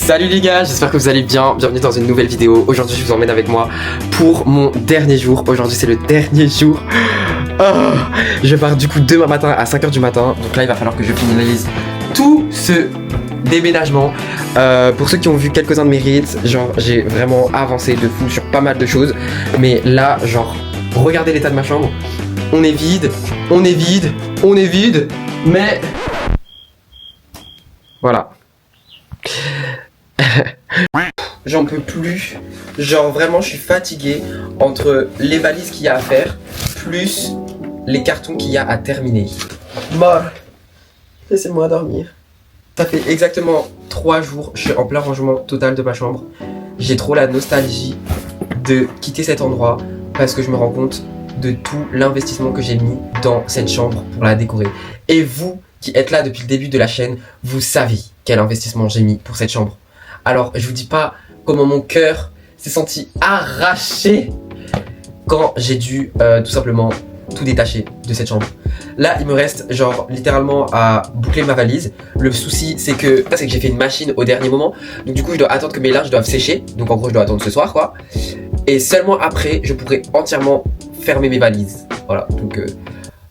Salut les gars, j'espère que vous allez bien, bienvenue dans une nouvelle vidéo. Aujourd'hui je vous emmène avec moi pour mon dernier jour. Aujourd'hui c'est le dernier jour. Je pars du coup demain matin à 5h du matin. Donc là il va falloir que je finalise tout ce déménagement. Pour ceux qui ont vu quelques-uns de mes reels, genre j'ai vraiment avancé de fou sur pas mal de choses. Mais là genre regardez l'état de ma chambre. On est vide, on est vide, on est vide. Mais voilà. J'en peux plus. Genre vraiment je suis fatigué entre les valises qu'il y a à faire plus les cartons qu'il y a à terminer. Mort. Laissez-moi dormir. Ça fait exactement 3 jours. Je suis en plein rangement total de ma chambre. J'ai trop la nostalgie de quitter cet endroit parce que je me rends compte de tout l'investissement que j'ai mis dans cette chambre pour la décorer. Et vous qui êtes là depuis le début de la chaîne, vous savez quel investissement j'ai mis pour cette chambre. Alors je vous dis pas comment mon cœur s'est senti arraché quand j'ai dû tout simplement tout détacher de cette chambre. Là il me reste genre littéralement à boucler ma valise. Le souci c'est que j'ai fait une machine au dernier moment. Donc du coup je dois attendre que mes linges doivent sécher. Donc en gros je dois attendre ce soir quoi. Et seulement après je pourrai entièrement fermer mes valises. Voilà donc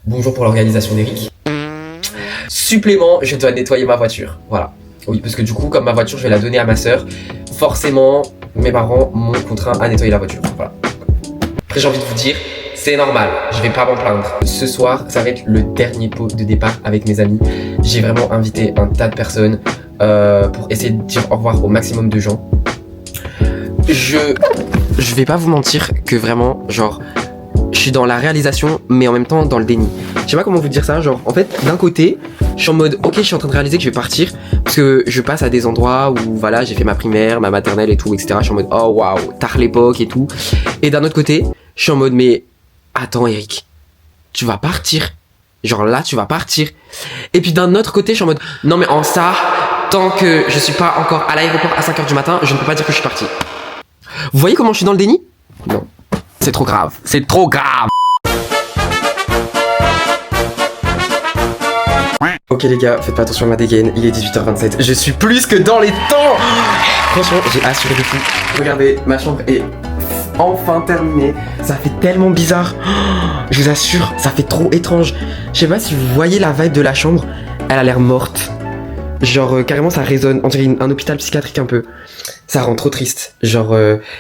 bonjour pour l'organisation d'Eric. Supplément, je dois nettoyer ma voiture. Voilà. Oui, parce que du coup, comme ma voiture, je vais la donner à ma soeur. Forcément, mes parents m'ont contraint à nettoyer la voiture. Voilà. Après, j'ai envie de vous dire, c'est normal. Je vais pas m'en plaindre. Ce soir, ça va être le dernier pot de départ avec mes amis. J'ai vraiment invité un tas de personnes pour essayer de dire au revoir au maximum de gens. Je vais pas vous mentir que vraiment, genre, je suis dans la réalisation, mais en même temps dans le déni. Je sais pas comment vous dire ça, genre en fait d'un côté je suis en mode ok je suis en train de réaliser que je vais partir parce que je passe à des endroits où voilà j'ai fait ma primaire, ma maternelle et tout etc. Je suis en mode oh waouh tard l'époque et tout. Et d'un autre côté je suis en mode mais attends Eric, tu vas partir, genre là tu vas partir. Et puis d'un autre côté je suis en mode non mais en ça tant que je suis pas encore à l'aéroport à 5h du matin je ne peux pas dire que je suis parti. Vous voyez comment je suis dans le déni? Non, c'est trop grave, c'est trop grave. Ok les gars, faites pas attention à ma dégaine, il est 18h27, je suis plus que dans les temps. Franchement, j'ai assuré de fou. Regardez, ma chambre est enfin terminée. Ça fait tellement bizarre. Je vous assure, ça fait trop étrange. Je sais pas si vous voyez la vibe de la chambre, elle a l'air morte. Genre carrément ça résonne, on dirait un hôpital psychiatrique un peu. Ça rend trop triste. Genre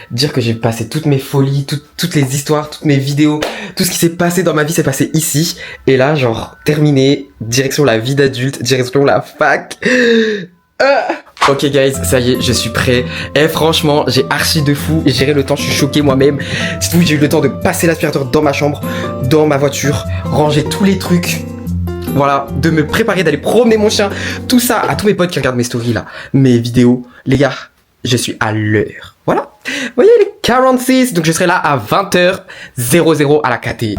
dire que j'ai passé toutes mes folies, toutes les histoires, toutes mes vidéos, tout ce qui s'est passé dans ma vie s'est passé ici. Et là genre terminé, direction la vie d'adulte, direction la fac. Ok guys, ça y est, je suis prêt. Et franchement, j'ai archi de fou géré le temps, je suis choqué moi-même. C'est tout, j'ai eu le temps de passer l'aspirateur dans ma chambre, dans ma voiture, ranger tous les trucs. Voilà, de me préparer, d'aller promener mon chien. Tout ça, à tous mes potes qui regardent mes stories là, mes vidéos. Les gars, je suis à l'heure. Voilà. Vous voyez les 46, donc je serai là à 20h00 à la KT.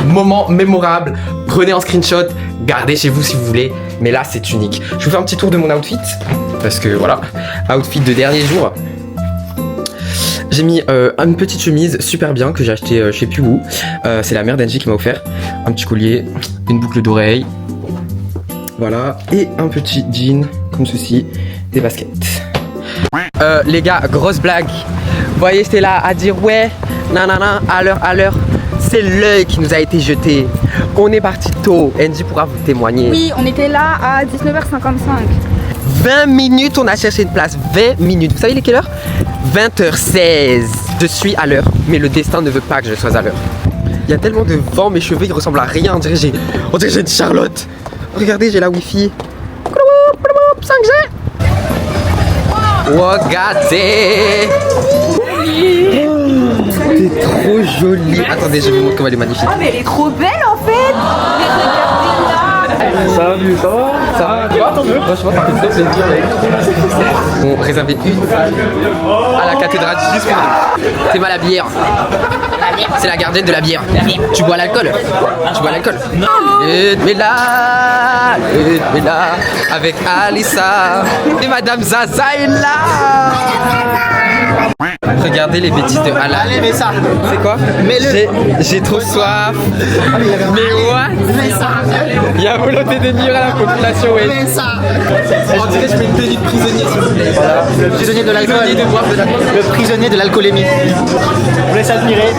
Moment mémorable. Prenez un screenshot, gardez chez vous si vous voulez. Mais là, c'est unique. Je vous fais un petit tour de mon outfit. Parce que voilà, outfit de dernier jour. J'ai mis une petite chemise super bien que j'ai acheté je sais plus où. C'est la mère d'Angie qui m'a offert. Un petit collier, une boucle d'oreille. Voilà. Et un petit jean comme ceci. Des baskets. Les gars, grosse blague. Vous voyez, j'étais là à dire ouais, nanana, à l'heure. C'est l'œil qui nous a été jeté. On est parti tôt. Angie pourra vous témoigner. Oui, on était là à 19h55. 20 minutes, on a cherché une place. 20 minutes. Vous savez il est quelle heure? 20h16. Je suis à l'heure, mais le destin ne veut pas que je sois à l'heure. Il y a tellement de vent, mes cheveux ils ressemblent à rien. On dirait que j'ai une Charlotte. Regardez, j'ai la Wi-Fi. 5G. Regardez. T'es trop jolie. Attendez, je vais vous montrer comme elle est magnifique. Ah mais elle est trop belle en fait. Salut, ça va? Ça va, tu vois, tant mieux. Franchement, ça fait très plaisir. On réservait une à la cathédrale juste pour nous. C'est pas la bière. C'est la gardienne de la bière. Tu bois l'alcool? Tu bois l'alcool? Non. Mais là, avec Alissa. Et Madame Zaza est là. Regardez les bêtises de Alan. Allez, mets ça. C'est quoi? J'ai trop soif. Mais what? Il y a volonté de nuire à la population, ouais. Mets ça. On dirait que je mets une tenue de prisonnier, s'il vous plaît. Voilà. Le prisonnier de l'alcool. Le prisonnier de l'alcoolémie. Je vous laisse admirer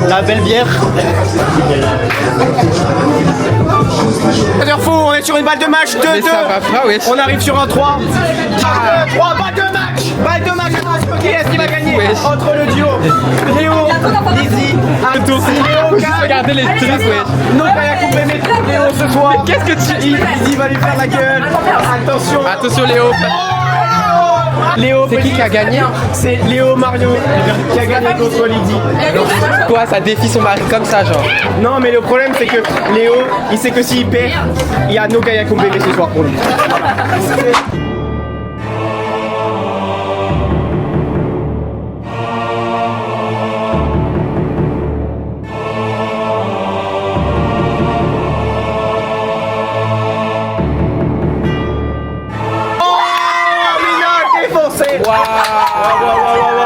la belle bière. Fou, on est sur une balle de match 2-2. Mais ça va pas, ouais. On arrive sur un 3. 3 balles de match. Balle de match. Qui est-ce qui va gagner? Ouais. Entre le duo Léo, Lizzy, Léo, Regardez les trucs, ouais. non, pas Yacoub, mais Léo ce soir. Mais qu'est-ce que tu dis? Lizzy va lui faire la gueule. Attention. Attention, Léo. Léo, C'est qui a gagné? C'est Léo Mario qui a gagné contre Lydie. Quoi, ça défie son mari comme ça, genre? Non, mais le problème c'est que Léo, il sait que s'il perd, il y a Noga Yacoub bébé ce soir pour lui.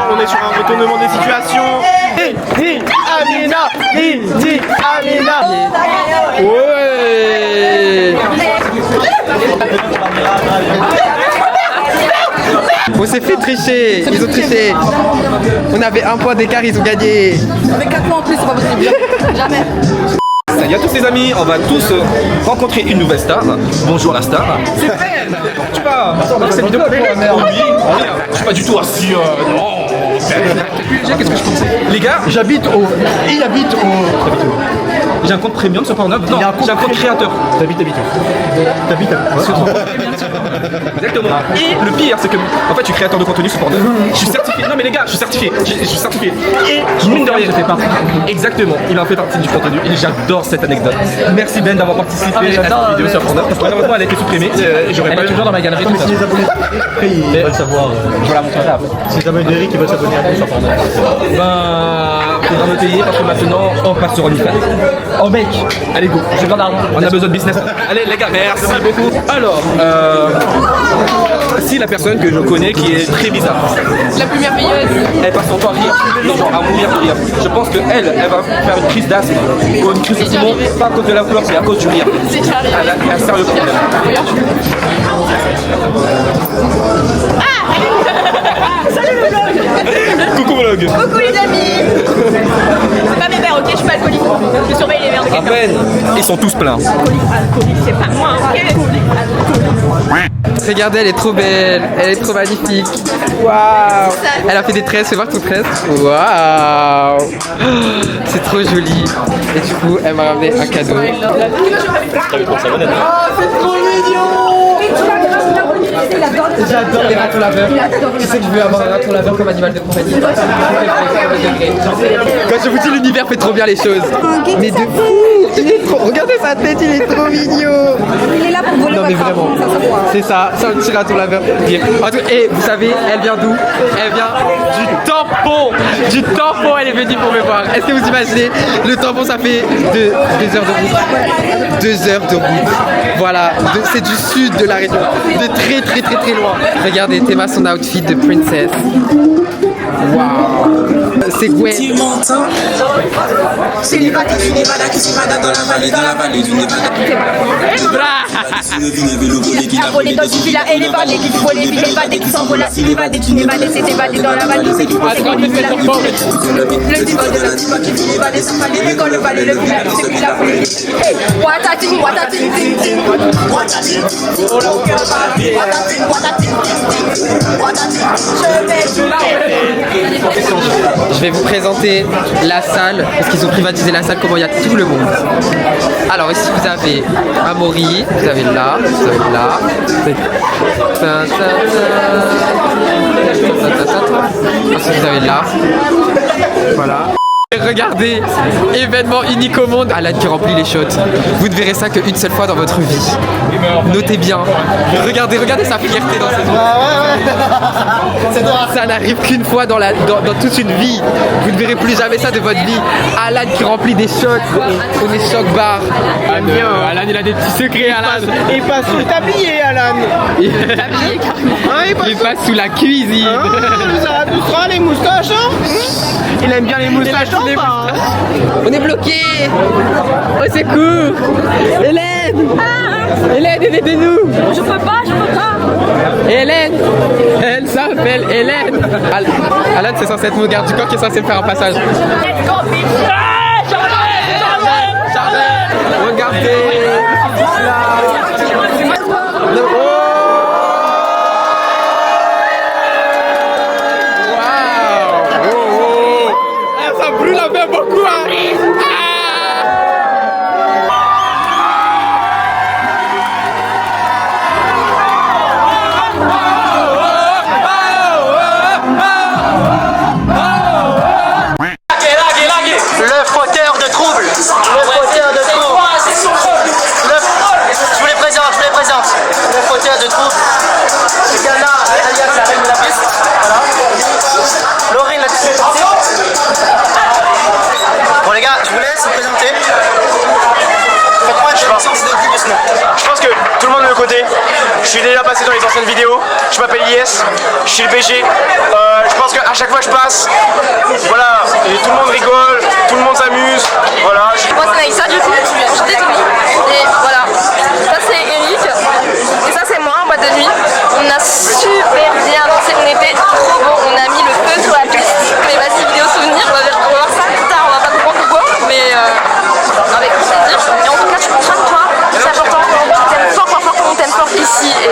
On est sur un retournement des situations. Amina, Amina. Ouais. On s'est fait tricher. Ils ont triché. On avait un point d'écart, ils ont gagné. Avec 4 points en plus, c'est pas possible. Jamais. Il y a tous les amis, on va tous rencontrer une nouvelle star. Bonjour la star. C'est elle. Tu vas. Attends, c'est vidéo. Je suis pas du tout assis. Non. Qu'est-ce que je pensais? Les gars, Il habite au. j'ai un compte premium sur Pornhub. Non, j'ai un compte créateur. T'habites Exactement. Et le pire, c'est que en fait, je suis créateur de contenu sur Pornhub. Je suis certifié. Non mais les gars, je suis certifié. Je suis certifié. Et mine de rien, je fais partie. Exactement. Il en fait partie du contenu. Et j'adore cette anecdote. Merci Ben d'avoir participé à cette vidéo sur Pornhub. Parce que malheureusement, elle a été supprimée. J'aurais pas toujours dans ma galerie. Si les abonnés après ils veulent savoir. Je vais la montrer après. Si les abonnés d'Eric ils veulent s'abonner à nous sur Pornhub. Ben, faudra me payer parce que maintenant, on passe sur OnlyFans. Oh mec, allez go, j'ai besoin d'argent. On a besoin de business. Allez les gars, merci beaucoup. Alors, si la personne que je connais qui est très bizarre. La plus merveilleuse. Elle passe son temps à rire, non, genre à mourir de rire. Je pense qu'elle va faire une crise d'asthme ou une crise de poumon, pas à cause de la couleur, mais à cause du rire. C'est déjà arrivé. Elle a un sérieux problème. Coucou vlog. Coucou les amis. C'est pas mes verres, ok? Je suis pas alcoolique. Je surveille les verres de À quelqu'un. peine, ils sont tous pleins. Alcoolique, c'est pas moi, ok? Regardez, elle est trop belle. Elle est trop magnifique. Waouh. Elle a fait des tresses. Fais voir ton tresse. Waouh. C'est trop joli. Et du coup, elle m'a ramené un cadeau. J'adore les ratons laveurs. Tu sais que je veux avoir un raton laveur comme animal de compagnie. Quand je vous dis l'univers fait trop bien les choses. Mais de fou. Il est trop... Regardez sa tête, il est trop mignon. Il est là pour voler Non mais votre vraiment, argent, ça se voit. c'est ça, c'est un petit raton laveur. Et vous savez, elle vient d'où? Elle vient du tampon. Du tampon, elle est venue pour me voir. Est-ce que vous imaginez? Le tampon, ça fait 2 heures de route. 2 heures de route. Voilà, c'est du sud de la région. De très très très très loin. Regardez, Théma, son outfit de princess. Waouh. C'est Gwen. C'est les bateaux du Nevada qui se baladent dans la vallée du Nevada. Qui a volé dans une villa et les balais, qui volait, puis les balais, qui s'envolent à évadé, tu n'évadais, c'est évadé dans la vallée, c'est qui pensait qu'on lui fait la vie. Le diva de la diva qui finit évadé, sans fallait, l'école, le balai, le village, c'est qui l'a volé. Hey, watati, watati, ting, ting, watati, Je vais vous présenter la salle, parce qu'ils ont privatisé la salle, comment il y a tout le monde. Alors ici vous avez Amaury, vous avez là, vous avez là. Ensuite vous avez là. Voilà. Et regardez, événement unique au monde, Alan qui remplit les shots. Vous ne verrez ça qu'une seule fois dans votre vie. Notez bien. Regardez sa fierté dans cette vie. Ça n'arrive qu'une fois dans toute une vie. Vous ne verrez plus jamais ça de votre vie. Alan qui remplit des shots. On est choc bar. Alan, il a des petits secrets, Alan. Il passe sous le tablier, Alan. Il passe sous la cuisine. Ça doucera les moustaches, hein. Il aime bien les moustaches, ou pas, hein. On est bloqué. Oh, c'est cool. Hélène. Hélène, aidez-nous. Je peux pas. Hélène. Elle s'appelle Hélène. Alan, c'est censé être mon garde du corps qui est censé me faire un passage. Regardez. Ça brûle un peu beaucoup, hein. Le fauteur de trouble. Je vous les présente. Le fauteur de trouble. C'est Yana, alias la reine de la piste. Voilà. Laurine là dessus. Bon les gars, je vous laisse vous présenter. Faites-moi une sens de vie doucement. Je pense que tout le monde me connaît. Je suis déjà passé dans les anciennes vidéos. Je m'appelle IS. Je suis le BG. Je pense qu'à chaque fois que je passe, voilà, et tout le monde rigole, tout le monde s'amuse. Voilà. Moi c'est Naïssa du coup, je détruis. Et voilà, ça c'est Eric, et ça c'est moi en boîte de nuit. On a super bien dansé, on était trop bon, on a mis le feu sur la piste. Mais vas-y, vidéo souvenir, on va voir ça plus tard, on va pas comprendre pourquoi, mais avec plaisir. Et en tout cas, tu prends soin de toi, c'est important. T'aimes fort, comme on t'aime fort ici. Et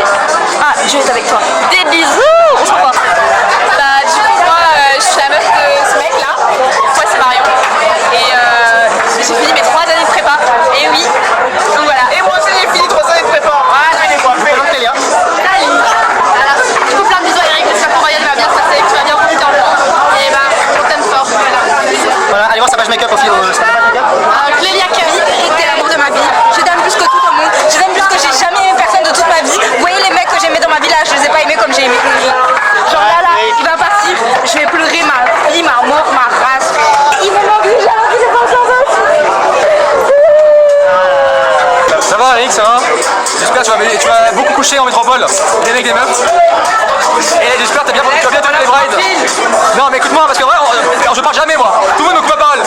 Dieu est avec toi. Des bisous, on se revoit. Bah, du coup, moi, je suis la meuf de ce mec là. Moi, c'est Marion. Et j'ai fini mes 3 années de prépa. Et oui. Donc voilà. Et moi aussi j'ai fini 3 années de prépa. Voilà, il est quoi. Voilà. Du coup, plein de bisous à Eric. J'espère que Royal va bien se passer, que tu vas bien profiter en France. Et bah, on t'aime fort. Voilà, allez voir sa page make-up au fil. Clélia Curry était l'amour de ma vie. Je l'aime plus que tout au monde. Je l'aime plus que j'ai jamais aimé personne de toute ma vie. Vous voyez les mecs que j'aimais dans ma vie là, je les ai pas aimés comme j'ai aimé. Genre là, il va partir. Je vais pleurer ma vie, ma mort, ma race. Il me manque déjà alors qu'il est pas en Ça va Eric, ça va? J'espère que tu vas beaucoup coucher en métropole, des mecs, des meufs. Et j'espère que tu vas bien tenir les brides. Non mais écoute-moi parce que vrai, je parle jamais moi. Tout le monde me coupe la parole.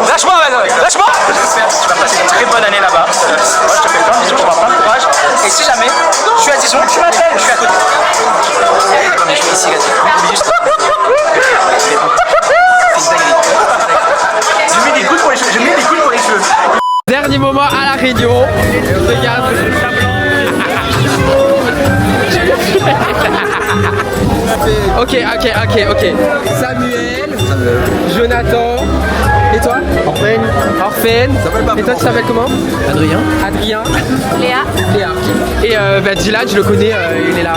Lâche-moi man, lâche-moi. J'espère que tu vas passer une très bonne année là-bas. Moi je te fais plein de bisous, tu vas avoir plein de courage. Et si jamais je suis à Dijon, tu m'appelles, je suis à côté. Non mais je suis ici, je mets des coups pour les cheveux, Dernier moment à la réunion. Regarde. Ok. Samuel, Jonathan. Et toi? Orphène. Et toi tu t'appelles comment? Adrien. Léa. Et Dylan, je le connais, il est là.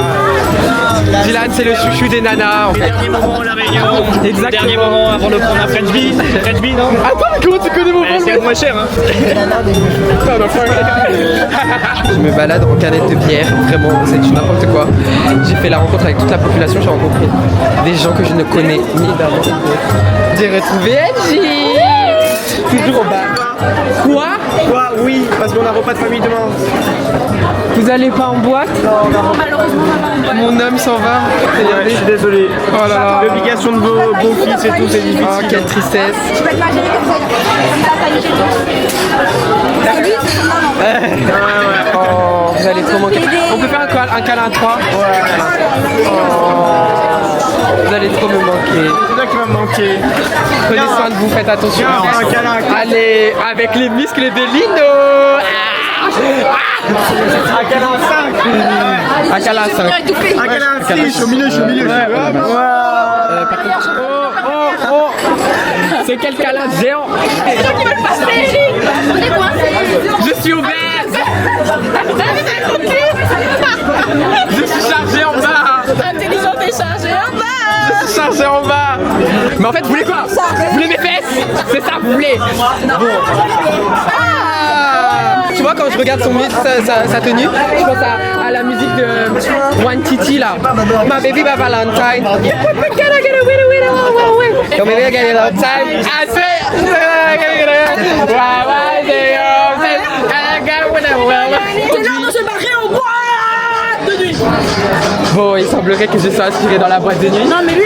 Dylan, c'est le chouchou des nanas. Dernier moment la réunion. Exactement. Dernier moment avant de prendre un French Bee. French Bee, non? Attends, mais comment tu connais mon nom? C'est le moins cher, hein. Je me balade en canette de bière, vraiment, c'est du n'importe quoi. J'ai fait la rencontre avec toute la population, j'ai rencontré des gens que je ne connais ni d'un autre. J'ai retrouvé Angie. Toujours au bas. Quoi? Oui, parce qu'on a repas de famille demain. Vous allez pas en boîte? Non, malheureusement on va pas en boîte. Mon homme s'en va. Je suis désolé. Oh là là. L'obligation de vos fils et tout, c'est difficile. Oh, quelle tristesse. Tu peux te imaginer comme ça Oh, vous allez trop manquer. On peut faire un câlin à 3? Ouais. Oh, vous allez trop me manquer. C'est toi qui vas me manquer. Prenez soin de vous, faites attention. Un câlin. Allez, avec les muscles de Lino. Un câlin à 5. Un câlin à 5. Un câlin à 6. Je suis au milieu. Par contre, oh. C'est quel câlin géant. Je suis obèse. Je suis chargé en bas. Intelligent et chargé en bas. Je suis chargé en bas. Mais en fait, vous voulez quoi? Vous voulez mes fesses? C'est ça, vous voulez? Tu vois, quand je regarde sa tenue, je pense à la musique One Titi là. My baby by Valentine. Can I get a winner? Yo, maybe I get it all time. I say, bon, il semblerait que je sois aspiré dans la boîte de nuit. Non, mais lui,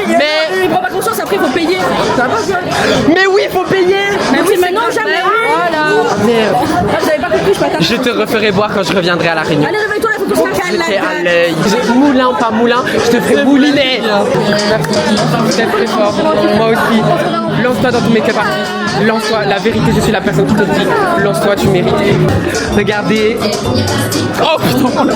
il prend pas conscience, après il faut payer. Ça va, ça? Mais oui, il faut payer. Mais oui, maintenant, jamais. Voilà. Vous avez pas compris, je pas. Je te referai boire quand je reviendrai à la Réunion. Allez, réveille-toi, il faut qu'on se calme J'étais à l'œil. Moulin ou pas moulin, je te ferai mouliner. Merci, vous êtes très fort. Moi aussi. Lance-toi dans ton make-up artist. Lance-toi. La vérité, je suis la personne qui te dit. Lance-toi, tu mérites. Regardez. Oh putain.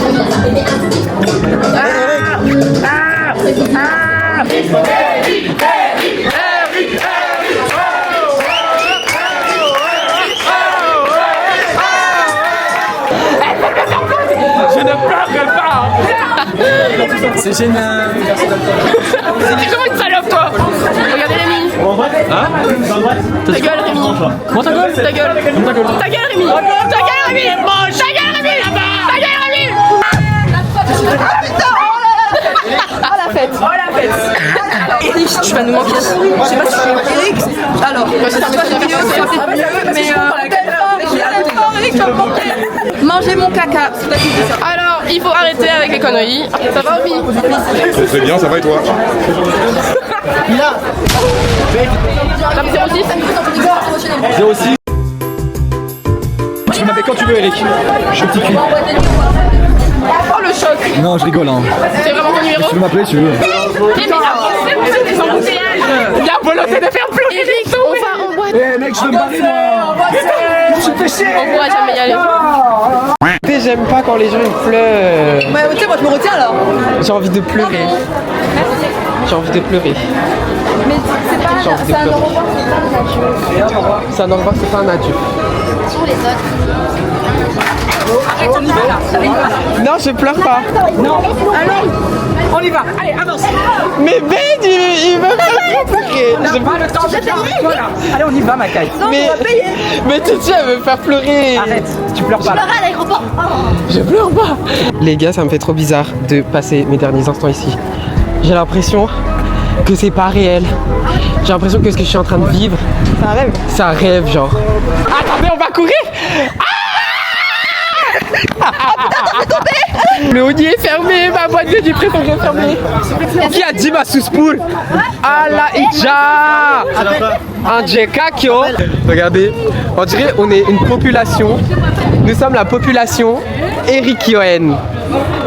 Je ne pleurerai pas. C'est génial. C'est comment une salope, toi? Regardez Rémi. Hein? Ta gueule, Rémi. Moi ta gueule? Ta gueule. Ta gueule, Rémi. Ta gueule, Rémi. Ta gueule, Rémi. Ta gueule, Rémi. Ah putain. Oh la fête. Oh la fête. Eric, tu vas nous manquer. Je sais pas si c'est Eric. Alors, c'est toi cette vidéo, mais manger mon caca. Alors, il faut arrêter avec les conneries. Ça va, Omi? Très bien, ça va et toi? T'as mis 06? 06. Tu m'appelles quand tu veux, Eric. Je suis petit cul. Oh le choc. Non, je rigole, hein. C'est vraiment ton numéro? Tu peux m'appeler, tu veux. Il y a volonté de faire pleurer Eric. On va en boîte. Eh mec, je veux me barrer, moi. On pourra jamais y aller. J'aime pas quand les gens ils pleurent. Ouais, tu sais, moi je me retiens là. J'ai envie de pleurer. J'ai envie de pleurer. Mais c'est pas J'ai envie de pleurer. C'est un au revoir, c'est pas un adieu. Sur les autres. Arrête, on y va là. Non, je pleure pas. Non. Alors, on y va. Allez, avance. Mais Ben, il veut pas pleurer. J'ai pas le temps de faire. Voilà. Allez, on y va, ma caille. Mais Titi, elle veut me faire pleurer. Arrête, tu pleures pas. à l'aéroport. Je pleure pas. Les gars, ça me fait trop bizarre de passer mes derniers instants ici. J'ai l'impression que c'est pas réel. J'ai l'impression que ce que je suis en train de vivre, c'est un rêve. C'est un rêve, genre. Attendez, on va courir. Le honier est fermé, ma boîte de nuit préférée est fermée. Qui a dit ma sous-poule? Allah Ija! Un Jekakyo. Regardez, on dirait on est une population. Nous sommes la population Erikioen.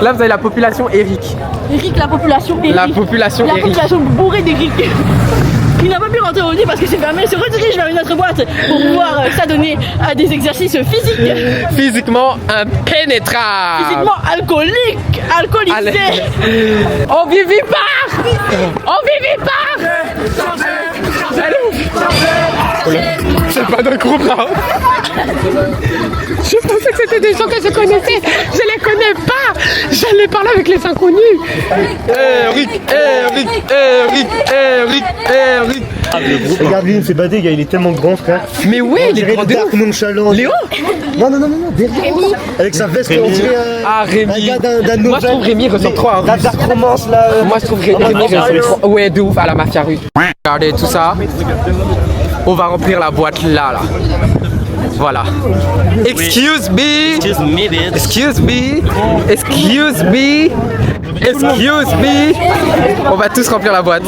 Là vous avez la population Eric. Eric, la population Eric. La population La Eric. population bourrée d'Eric. Il n'a pas pu rentrer au lit parce que c'est fermé, il se redirige vers une autre boîte pour pouvoir s'adonner à des exercices physiques. Physiquement impénétrable. Physiquement alcoolique, alcoolisé. On vivipare. On vivipare. C'est pas notre groupe là. Je pensais que c'était des gens que je connaissais. Je les connais pas. J'allais parler avec les inconnus. Eric. Regarde lui, il me fait bader, gars, il est tellement grand, frère. Mais ouais, il est grand de ouf. Nonchalant. Léo. Non, derrière. Avec sa veste, on dirait Ah, Rémi. un gars d'un Moi je trouve Rémi ressemble trop à un La russe. dark romance, là. Moi je trouve Rémi ressemble trop. Ouais, de ouf à la mafia russe. Regardez tout ça. On va remplir la boîte là. Voilà. Excuse me. Excuse me. On va tous remplir la boîte.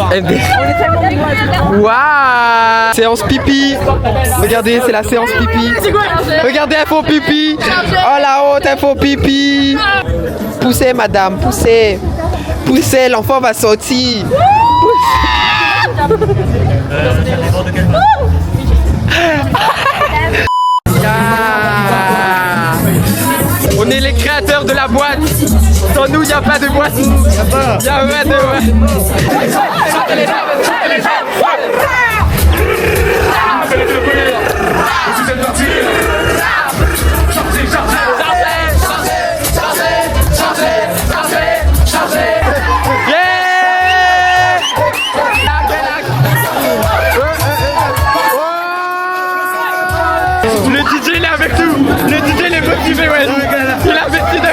Waouh. Séance pipi. Regardez, c'est la séance pipi. Regardez, elles font pipi. Oh la honte, elles font pipi. Poussez, madame, poussez. Poussez, l'enfant va sortir. On est les créateurs de la boîte. Sans nous, il n'y a pas de boîte. Il n'y a pas de boîte. Le DJ il est avec nous. Le DJ il est motivé, ouais. Il a investi de...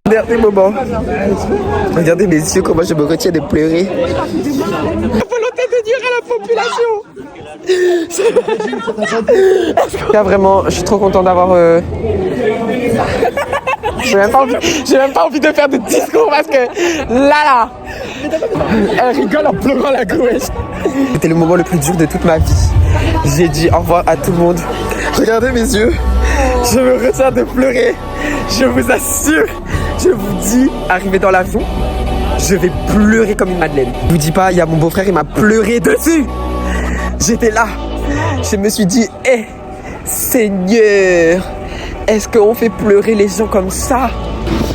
Dernier moment. Regardez mes yeux, comment je me retiens de pleurer. La volonté de dire à la population. Là, vraiment, je suis trop content d'avoir. J'ai même pas envie de faire de discours parce que là. Elle rigole en pleurant la gouache. C'était le moment le plus dur de toute ma vie. J'ai dit au revoir à tout le monde. Regardez mes yeux. Je me retiens de pleurer. Je vous assure. Je vous dis, arrivé dans l'avion, je vais pleurer comme une madeleine. Je vous dis pas, il y a mon beau-frère, il m'a pleuré dessus. J'étais là. Je me suis dit, Seigneur, est-ce qu'on fait pleurer les gens comme ça?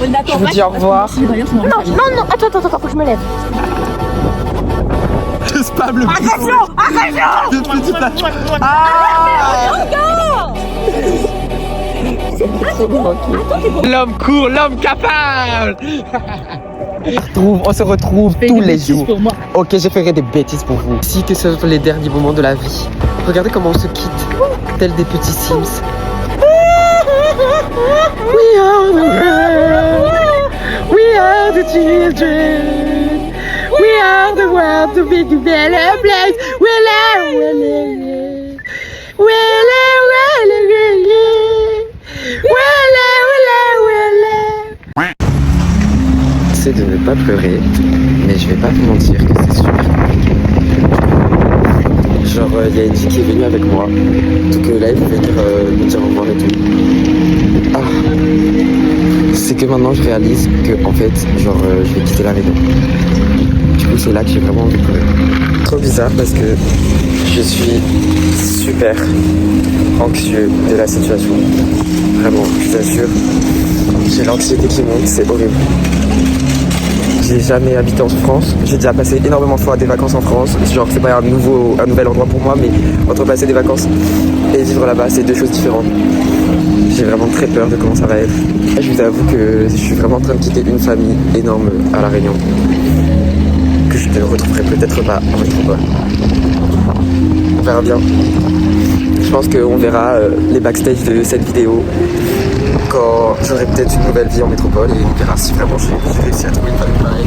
Je vous dis au revoir. Non, attends, faut que je me lève. Je spam le L'homme court, l'homme capable. On se retrouve tous les jours. Ok, je ferai des bêtises pour vous. Si que ce sont les derniers moments de la vie. Regardez comment on se quitte, tels des petits Sims. We are the world. We are the children. We are the world to be a better place. C'est de ne pas pleurer, mais je vais pas vous mentir que c'est super compliqué. Genre, il y a une fille qui est venue avec moi, donc là, elle veut venir me dire au revoir et tout. C'est que maintenant, je réalise que, en fait, genre, je vais quitter la réunion. Du coup, c'est là que j'ai vraiment envie de pleurer. Trop bizarre parce que je suis super anxieux de la situation. Vraiment, je vous assure, j'ai l'anxiété qui monte, c'est horrible. J'ai jamais habité en France, j'ai déjà passé énormément de fois des vacances en France. Genre c'est pas un nouvel endroit pour moi, mais entre passer des vacances et vivre là-bas, c'est deux choses différentes. J'ai vraiment très peur de comment ça va être. Et je vous avoue que je suis vraiment en train de quitter une famille énorme à La Réunion, que je ne retrouverai peut-être pas en métropole. On verra bien. Je pense qu'on verra les backstage de cette vidéo quand j'aurai peut-être une nouvelle vie en métropole et on verra si vraiment j'ai réussi à trouver une famille pareille.